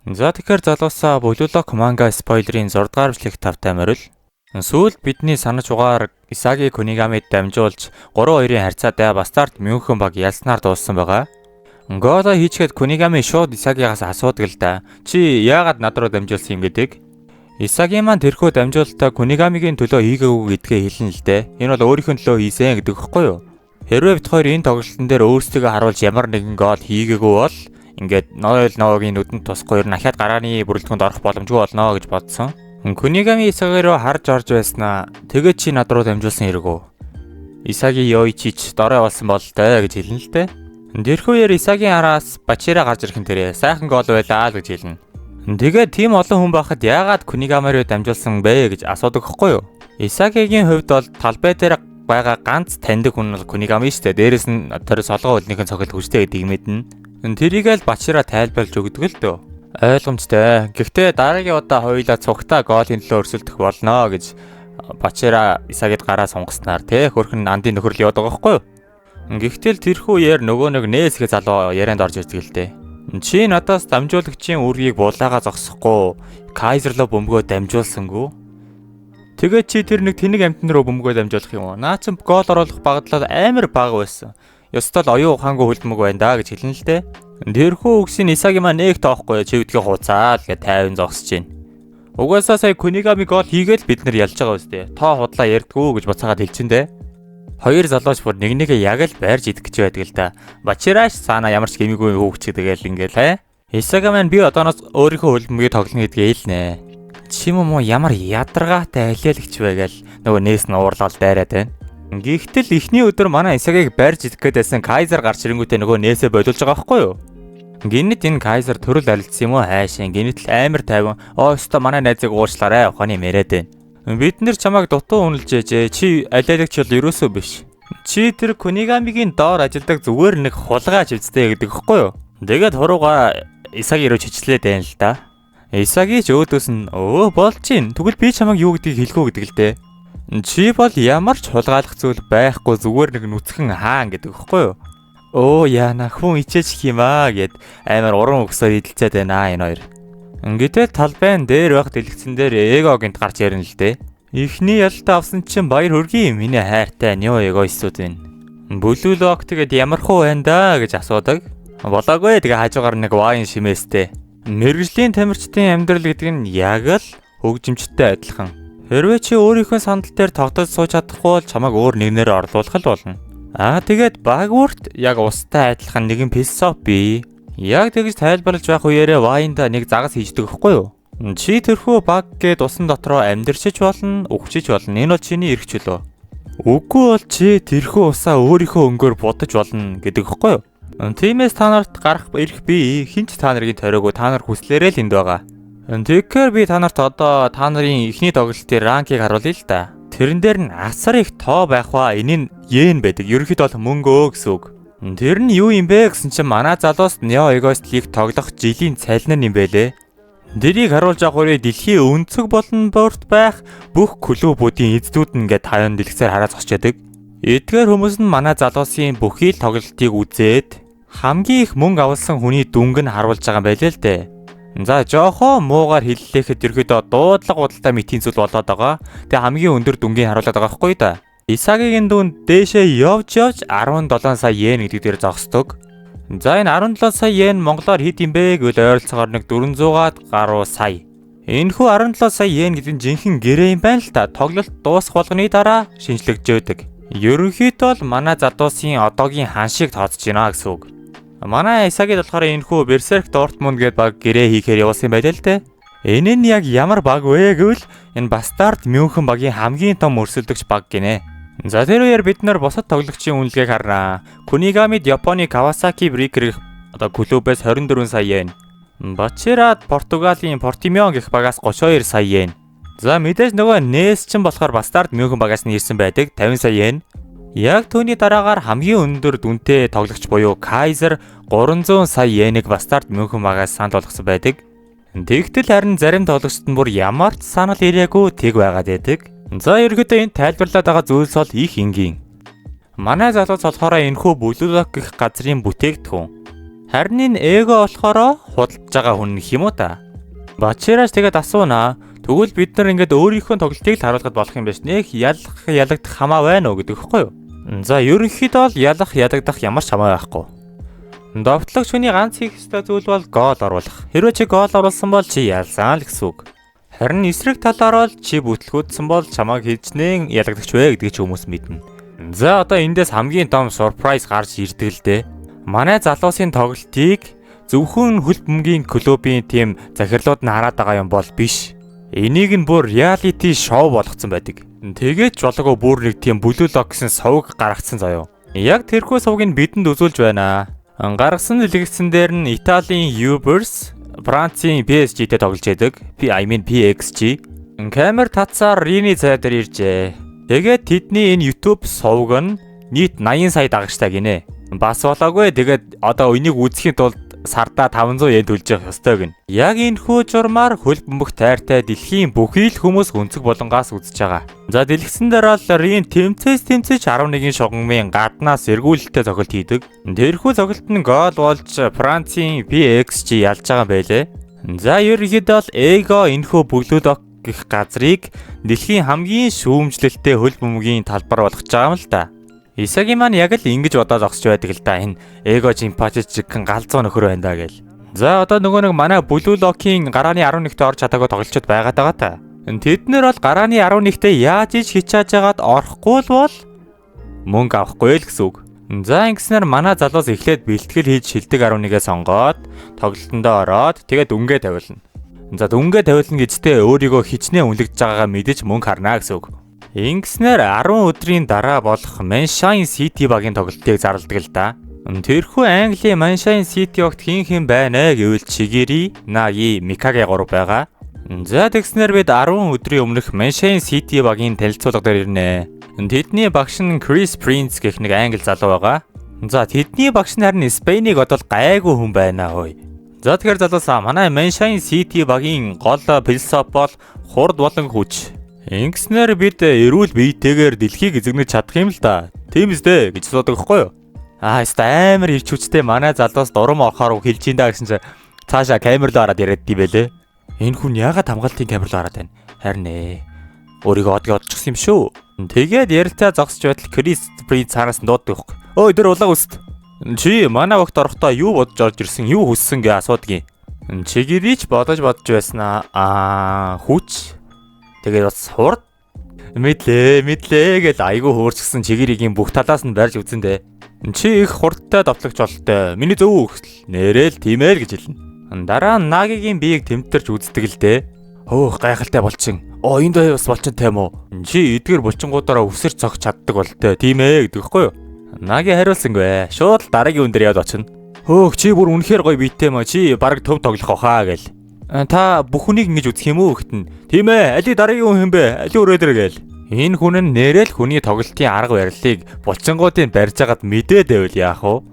За тэгэхээр залуусаа Blue Lock манга спойлерын 6 дугаар бичлэг тавтай морил. Сүүлд бидний санаж угаар Исаги Кунигамид дамжуулж 3-2-ын харьцаатай бастард Мюнхен баг ялснаар дууссан байгаа. Гооло хийчихэд Кунигами шууд Исагигаас асуудаг л да. Чи яагаад над руу дамжуулсан юм гэдэг? Исаги маань тэрхүү дамжуулалтаа Кунигамигийн төлөө хийгээгүй гэдгээ хэлнэ л дээ. Энэ бол өөрийнхөө төлөө хийсэн гэдэг хэвгүй юу? Хэрвээ бид хоёр энэ тоглолтын дээр өөрсдөө харуулж ямар нэгэн гол хийгээгүй бол ингээд Ногийн нүдэнд тусахгүй нахаад гарааны бүрэлдэхүүнд орох боломжгүй болно гэж бодсон. Кунигами Исаги руу харж орж байснаа тэгээд чи над руу дамжуулсан хэрэггүй. Исаги Йоичич дорой болсон бололтой гэж хэлнэ л дээ. Дэрхүүээр Исагийн араас Бачира гарч ирэх нь тэрэ сайхан гол байлаа л гэж хэлнэ. Тэгээд тийм олон хүн байхад яагаад Кунигами руу дамжуулсан бэ гэж асуудаг хэвгүй юу? Исагигийн хувьд бол талбай дээр байгаа ганц таньдаг хүн бол Кунигами шүү дээ. Дээрэс нь тэр солгоо хөлнийхэн цогт хүчтэй гэдгийг мэднэ. Тэрийг л Бачира тайлбарлаж өгдөг л дөө. Ойлгомжтой. Гэхдээ дараагийн удаа хоёулаа цугтаа голын төлөө өрсөлдөх болно гэж Бачира Исагид гараа сунгаснаар хөрхөн андын нөхрөл яваад байгаа байхгүй юу? Гэхдээ тэрхүү яар нөгөө нэг нээсгээ залуу ярианд орж ирдэг л дээ. Чи надаас дамжуулагчийн үргийг булаагаа зогсохгүй Кайзер руу бөмбөгөө дамжуулсангүй. Тэгээд чи тэр нэг тэнэг амтан руу бөмбөгөө дамжуулах юм уу? Наа чи гол оруулах багтлал амар бага байсан. Ёстой л оюун ухаангүй хөлбөмбөг байна да гэж хэлнэ л дээ. Тэрхүү үгсийн Исаги маань нэг тоохгүй чи үдгээ хуцаа л гэж 50 зогсож байна. Угаасаа сая Кунигами гол хийгээл бид нар ялж байгаа үстэй. Тоо худлаа ярьдгүү гэж буцаагаад хэлчихэн дээ. Хоёр залууч бүр нэг нэгэ яг л байрж идэх гэж байдаг л да. Бачираш цаана ямар ч гэмигүй хөөгч тэгэл ингээл Исаги маань би одооноос өөрийнхөө хөлбөмбөгийг тоглоно гэдгээ хэлнэ. Чи юм уу ямар ядаргаатай алиалагч вэ гэл нөгөө нээс нь уурлал дайраад байна. Гэхдээ эхний өдөр манай Исагиг барьж идэх гэдээсэн Кайзер гарч ирэнгүүтээ нөгөө нээсээ бодулж байгаа байхгүй юу? Гинэт энэ Кайзер төрөл арилцсан юм уу хайшин гинэт л амар тайван өстө манай найзыг уучлаарай ухааны мэрэд байна. Бид нэр чамайг дутуу үнэлж ээжээ чи алиалагч бол ерөөсөө биш. Чи тэр Кунигамигийн доор ажилдаг зүгээр нэг хулгайч үстэй гэдэг хэвгүй юу? Тэгээд хурууга Исаги руу чичлээд байна л да. Исаги ч өөдөөс нь болж чинь тэгвэл би чамайг юу гэдгийг хэлэхүү гэдэг л дээ. Чи бол ямар ч хулгайлах зүйл байхгүй зүгээр нэг нүцгэн хаан гэдэг хэвгүй юу? Яана хүн ичээч химаа гэд амар уран өгсөөр идэлцээд байна энэ хоёр. Ингээд талбайн дээр байх дэлгэцэн дээр эго гинт гарч ярина л дээ. Эхний ялтаа авсан чинь баяр хүргэе миний хайртай Нео эгоистүүд байна. Blue Lock тэгээд ямархуу байна да гэж асуудаг. Болоогүй тэгээ хажуугаар нэг вайн шимээстэй. Мэргэжлийн тамирчдын амьдрал гэдэг нь яг л хөгжимчтэй адилхан. Хэрвээ чи өөрийнхөө сандал дээр тогтож сууж чадахгүй бол чамайг өөр нэгнээр орлуулах л болно. Тэгээд Багварт яг устай адилхан нэгэн философи бий. Яг тэгж тайлбарлаж байх үеэрээ вайнда нэг загас хийждэг хэвгүй юу? Чи тэрхүү баг гээд усан дотроо амьдрчиж болно, өвчиж болно. Энэ бол чиний эрх чөлөө. Үгүй бол чи тэрхүү усаа өөрийнхөө өнгөөр будаж болно гэдэг хэвгүй юу? Тиймээс та нарт гарах эрх бий. Хинч та нарыг ториогүй та нар хүслээрээ л энд байгаа. Тэгэхээр би та нарт одоо та нарын эхний тоглолтын ранкийг харуулъя л да. Тэрэн дээр нь асар их тоо байх ба энэ нь йен байдаг. Ерөнхийдөө бол мөнгөө гэсэн үг. Тэр нь юу юм бэ гэсэн чинь манай залуус Нео Эгоист лиг тоглох жилийн цалин юм бэлээ. Дэрийг харуулж авах үрээ дэлхийн өнцөг болон борт байх бүх клубүүдийн эзэдүүд нь ингээд таян дэлгэцээр хараа зогсчээдэг. Эдгээр хүмүүс нь манай залуусын бүхий л тоглолтыг үзээд хамгийн их мөнгө авалсан хүний дүнг нь харуулж байгаа юм байлээ л дээ. За жоохоо муугаар хэллэхэд ерөөдөө дуудлага худалдаа мэтийн зүйл болоод байгаа. Тэгээ хамгийн өндөр дүнгийн харуулдаг байгаа байхгүй да. Исагигийн дүн дээшээ явж 17 сая йен гэдэг дээр зогсдог. За энэ 17 сая йен монголоор хэд юм бэ гэвэл ойролцоогоор нэг 400-аад гаруй сая. Энэхүү 17 сая йен гэдэг нь жинхэнэ гэрээ юм байна л та. Тоглолт дуусах болгоны дараа шинжлэгжээдэг. Ерөнхийдөө л манай залуусын одоогийн хан шиг тооцож байна гэсэн үг. Манай Исагид болохоор энэхүү Berserk Dortmund гэдэг баг гэрээ хийхээр явуулсан юм байлаа л дээ. Энэ нь яг ямар баг вэ гэвэл энэ Bastard München багийн хамгийн том өрсөлдөгч баг гинэ. За тэр үеэр бид нар бусад тоглогчийн үнэлгээг харнаа. Kunigамид Японы Kawasaki Breaker одоо клубээс 24 сая йен. Бачирад Португалийн Portimão гэх багаас 32 сая йен. За мэдээж нөгөө Нээс ч болохоор Bastard München багаас нь ирсэн байдаг 50 сая йен. Яг түүний дараагаар хамгийн өндөр дүнтэй тоглогч буюу Kaiser 300 сая йеныг Bastard München багаас санал болгосон байдаг. Тэгтэл харин зарим тоглогчид нь бүр ямар ч санал ирээгүй тэг байгаад байдаг. За ерөөдөө энэ тайлбарлаад байгаа зүйлс бол их энгийн. Манай залууц болохоор энэхүү Blue Lock гэх газрын бүтээгдэхүүн. Харин энэ эго болохоро худалдаж байгаа хүн гэх юм уу та? Бачираш тэгээд асуунаа. Тэгвэл бид нар ингээд өөрийнхөө тоглолтыг л харуулахад болох юм биш. Нэг ялагдах хамаа байна уу гэдэг хэвгүй юу? За ерөнхийдөө бол ялагдах ямар ч хамаа байхгүй. Довтлогч хүний ганц хийх ёстой зүйл бол гол оруулах. Хэрвээ чи гол оруулсан бол чи ялсан л гэсэн үг. Харин эсрэг талаар бол чи бүтлгүүдсэн бол чамайг хилжнэн ялагдагч вэ гэдгийг ч хүмүүс мэднэ. За одоо эндээс хамгийн том surprise гарч ирдэг л дээ. Манай залуусын тоглолтыг зөвхөн хөл бөмбөгийн клубын тим захирлууд нь хараад байгаа юм бол биш. Энийг нь бүр reality show болгоцсон байдаг. Тэгээд ч болоогүй бүр нэг тийм Blue Lock гэсэн сувг гаргацсан заяо. Яг тэрхүү сувгийг бидэнд үзүүлж байна. Гаргасан дэлгэцэн дээр нь Италийн Juventus, Францын PSG-тэй тоглож байдаг. PSG. Камер татсаар Рини цай дээр иржээ. Тэгээд тэдний энэ YouTube сувг нь нийт 80 сая дагагчтай гинэ. Бас болоогүй. Тэгээд одоо энийг үзэхийн тулд сарда 500 yen төлж явах ёстой гин. Яг энэ хүү журмаар хөл бөмбөг тайртай дэлхийн бүхий л хүмүүс өнцөг болонгаас үзэж байгаа. За дэлгэцэн дээр бол Рин тэмцэж 11 шугамын гаднаас эргүүлэлттэй цогцолт хийдэг. Тэрхүү цогцолт нь гол болж Францын PSG ялж байгаа байлээ. За ерөнхийдөө бол эго энэхүү бүглүүдок гэх газрыг дэлхийн хамгийн шүүмжлэлтэй хөл бөмбөгийн талбар болгож байгаа юм л да. Исаги маань яг л ингэж бодоод зогсож байдаг л да. Энэ эго жимпачч гэн галзуу нөхөр байна да гэл. За одоо нөгөө нэг манай Blue Lock-ийн гарааны 11-т орж чадаагүй тоглолчид байгаад байгаа та. Тэд нэр бол гарааны 11-т яаж ич хичээж яагаад орохгүй л бол мөнгө авахгүй л гэсэн үг. За ингэснээр манай залуус эхлээд бэлтгэл хийж шилдэг 11-гээ сонгоод тоглолтондоо ороод тэгээд дүнгээ тавилна. За дүнгээ тавилна гэжтэй өөрийгөө хичнээн үнэлж байгаагаа мэдэж мөнгө харна гэсэн үг. Ингэснээр 10 өдрийн дараа болох Manchester City багийн тоглолтыг зарладаг л да. Тэрхүү Английн Manchester City огт хин байна гэвэл Чигири, Наги, Микаге 3 байгаа. За тэгснээр бид 10 өдрийн өмнөх Manchester City багийн танилцуулга дээр ирнэ. Тэдний багш нь Chris Prince гэх нэг англи залуу байгаа. За тэдний багш нь харин Spain-ыг одол гайгүй хүн байна хөөе. За тэгэхээр залуусаа манай Manchester City багийн гол философи бол хурд болон хүч. Ингэснээр бид эрүүл биетэйгээр дэлхийг эзэгнэж чадах юм л да. Тийм үстэй гэж боддог байхгүй юу? Амар ирч хүчтэй манай залуус дурам орохоор хэлж ин даа гэсэн чинь цаашаа камер руу хараад яриад дий байлээ. Энэ хүн яагаад хамгаалтын камер руу хараад байна? Харин өөрийгөө одгоо одчихсан юм шүү. Тэгээд ярилцаа зогсож байтал Крис Принц цаанаас нь дууддаг байхгүй. Ой дөр улаан үст. Чи манай багт орохдоо юу бодож орж ирсэн? Юу хүссэн гэ асуудгийн. Чигэрийч бодож байснаа. Хүч. Тэгээд бас хурд мэдлээ гэж айгүй хөөрчгсөн Чигиригийн бүх талаас нь барьж үзэн дээ. Чи их хурдтай довтлогч болтой. Миний зөв өгсөл нэрэл тийм ээ л гэж хэлнэ. Дараа нь Нагигийн биеийг тэмтэрч үздэг л дээ. Хөөх гайхалтай болчин. Энд бас болчин тийм үү? Чи эдгээр булчингуудаараа өсөрч цогч чаддаг болтой. Тийм ээ гэдэг хэвгүй юу? Наги хариулсангүй. Шууд дараагийн хүн дээр яваад очино. Хөөх чи бүр үнэхээр гоё биетэй маа. Чи бараг төв тоглох баха гэл. Та бүх хүнийг ингэж үзэх юм уу гэхтэн. Тийм ээ, алийг дараагийн хүн юм бэ? Али өрөөдөр гээл. Энэ хүн нь нэрэл хүний тоглолтын арга барилыг булчингуудын барьж агаад мэдээд байвал яах вэ?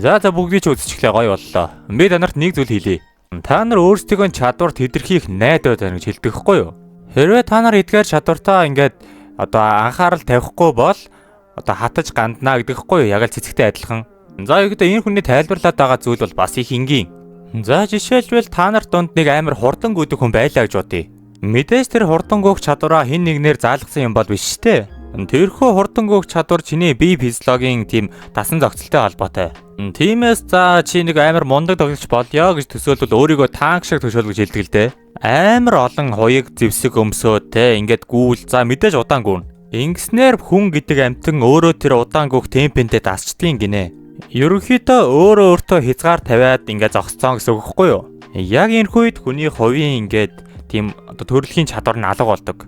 За бүгдийг ч үзчихлээ гоё боллоо. Би танарт нэг зүйл хэлье. Та нар өөрсдийнхөө чадвар тэтэрхийх найдаад байна гэж хэлдэг хэвгүй юу? Хэрвээ та нар эдгээр чадвартаа ингээд одоо анхаарал тавихгүй бол одоо хатаж ганднаа гэдэг хэвгүй юу? Яг л цэцэгтэй адилхан. За ягдаа энэ хүний тайлбарлаад байгаа зүйл бол бас их энгийн. За жишээлбэл та нарт донд нэг амар хурдан гүйдэг хүн байлаа гэж бодъё. Мэдээж тэр хурдан гүйх чадвараа хин нэгнээр заалгасан юм бол биш дээ. Тэрхүү хурдан гүйх чадвар чиний бие физиологийн тийм дасан зохицолтой холбоотой. Тиймээс за чи нэг амар мундаг тоглогч болёо гэж төсөөлвөл өөрийгөө танк шиг төсөөл гэж хэлдэг л дээ. Амар олон хуйг зэвсэг өмсөө те ингээд гүүл за мэдээж удаан гүн. Ингэснээр хүн гэдэг амтан өөрөө тэр удаан гүйх темпэнтэй дасчдгийн гинэ. Ерөнхийдөө өөртөө хязгаар тавиад ингээд зогсцсон гэсэн үг хэвгүй юу? Яг энэ үед хүний хувийн ингээд тийм одоо төрөлхийн чадвар нь алга болдог.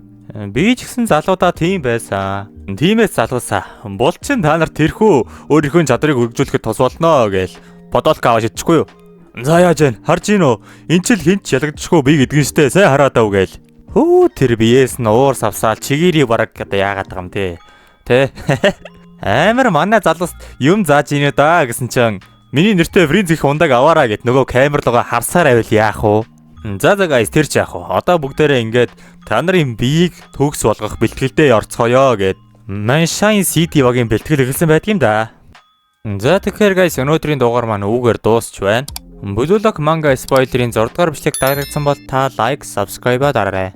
Би ч гэсэн залуудаа тийм байсан. Тиймээс залуусаа булчин та нар тэрхүү өөрийнхөө чадрыг хөгжүүлэхэд тус болно гээл подолк аваад шидчихгүй юу? За яаж вэ? Харж гин үү? Энд чил хинч ялагдчихгүй би гэдгэн штэ сайн хараад ав гээл. Хөө тэр биеэс нь уур савсаал чигири бараг одоо яагаад байгаа юм те. Тэ. Амар манай залуус юм зааж ийнэ да гэсэн чинь миний нэртэй Принц их ундаг аваараа гэд нөгөө камер руугаа харсаар байвал яах вэ? За guys тэр ч яах вэ? Одоо бүгдээрээ ингээд та нарын биеийг төгс болгох бэлтгэлдээ орцгоё гэд Manchester City багийн бэлтгэл эхэлсэн байдаг юм да. За тэгэхээр guys өнөөдрийн дугаар маань үүгээр дуусч байна. Blue Lock manga spoiler-ийн 6 дугаар бичлэг таалагдсан бол та лайк, subscribe дараарай.